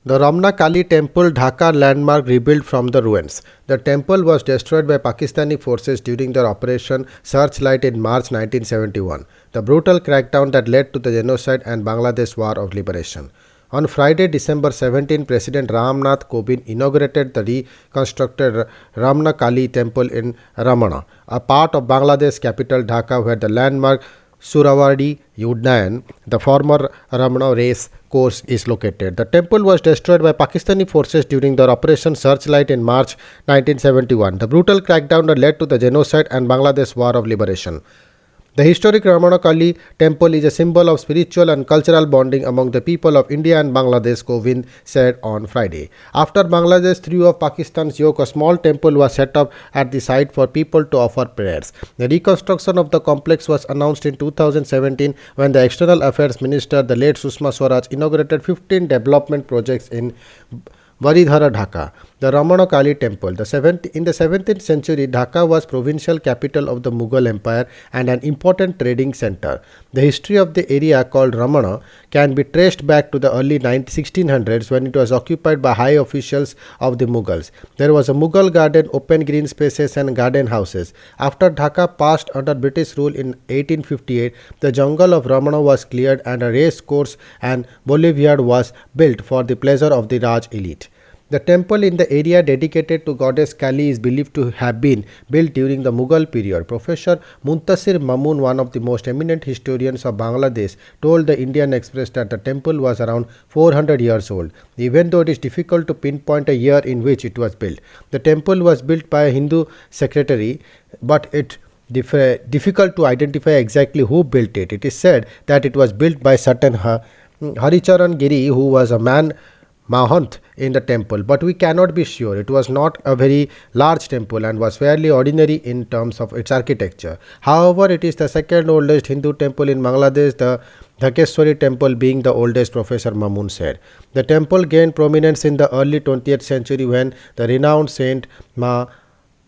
The Ramna Kali temple, Dhaka landmark rebuilt from the ruins. The temple was destroyed by Pakistani forces during their Operation Searchlight in March 1971, the brutal crackdown that led to the genocide and Bangladesh War of Liberation. On Friday, December 17, President Ramnath Kovind inaugurated the reconstructed Ramna Kali temple in Ramana, a part of Bangladesh capital Dhaka, where the landmark Surawadi Udnayan, the former Ramana race course, is located. The temple was destroyed by Pakistani forces during their Operation Searchlight in March 1971, the brutal crackdown that led to the genocide and Bangladesh War of Liberation. The historic Ramna Kali temple is a symbol of spiritual and cultural bonding among the people of India and Bangladesh, Kovind said on Friday. After Bangladesh threw off Pakistan's yoke, a small temple was set up at the site for people to offer prayers. The reconstruction of the complex was announced in 2017 when the External Affairs Minister, the late Sushma Swaraj, inaugurated 15 development projects in Varidhara, Dhaka. The Ramna Kali temple. In the 17th century, Dhaka was provincial capital of the Mughal Empire and an important trading center. The history of the area, called Ramana, can be traced back to the early 1600s when it was occupied by high officials of the Mughals. There was a Mughal garden, open green spaces and garden houses. After Dhaka passed under British rule in 1858, the jungle of Ramana was cleared and a race course and boulevard was built for the pleasure of the Raj elite. The temple in the area dedicated to goddess Kali is believed to have been built during the Mughal period. Professor Muntasir Mamun, one of the most eminent historians of Bangladesh, told the Indian Express that the temple was around 400 years old, even though it is difficult to pinpoint a year in which it was built. The temple was built by a Hindu secretary, but it difficult to identify exactly who built it. It is said that it was built by certain Haricharan Giri, who was a man Mahant in the temple, but we cannot be sure. It was not a very large temple and was fairly ordinary in terms of its architecture. However, it is the second oldest Hindu temple in Bangladesh, the Dhakeswari temple being the oldest, Professor Mamun said. The temple gained prominence in the early 20th century when the renowned Saint Ma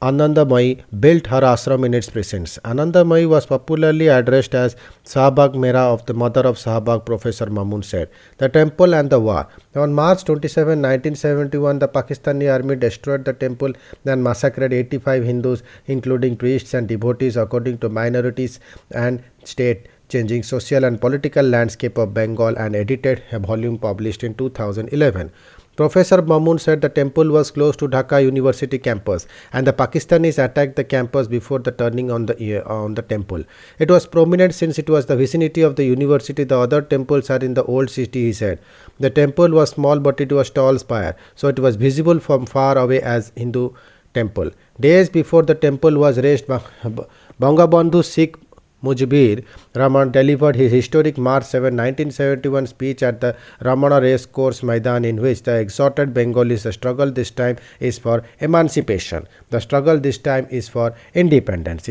Anandamayi built her ashram in its presence. Anandamayi was popularly addressed as Sahabag Mera, of the mother of Sahabag, Professor Mamun said. The temple and the war. On March 27, 1971, the Pakistani army destroyed the temple and massacred 85 Hindus, including priests and devotees, according to Minorities and State, Changing Social and Political Landscape of Bengal, and edited a volume published in 2011. Professor Mamun said the temple was close to Dhaka University campus and the Pakistanis attacked the campus before the turning on the temple. It was prominent since it was the vicinity of the university. The other temples are in the old city, he said. The temple was small but it was tall spire, so it was visible from far away as Hindu temple. Days before the temple was raised, Bangabandhu Sikh Mujibur Rahman delivered his historic March 7, 1971 speech at the Ramana Race Course Maidan, in which the exhorted Bengalis, the struggle this time is for emancipation. The struggle this time is for independence.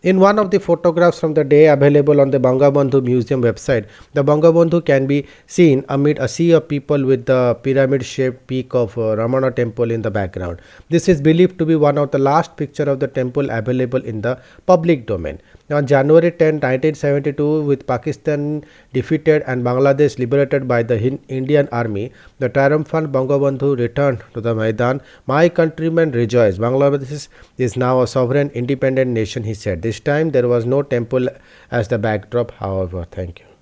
In one of the photographs from the day available on the Bangabandhu Museum website, the Bangabandhu can be seen amid a sea of people with the pyramid-shaped peak of Ramana temple in the background. This is believed to be one of the last pictures of the temple available in the public domain. On January 10, 1972, with Pakistan defeated and Bangladesh liberated by the Indian Army, the triumphant Bangabandhu returned to the Maidan. My countrymen rejoice. Bangladesh is now a sovereign, independent nation, he said. This time there was no temple as the backdrop, however. Thank you.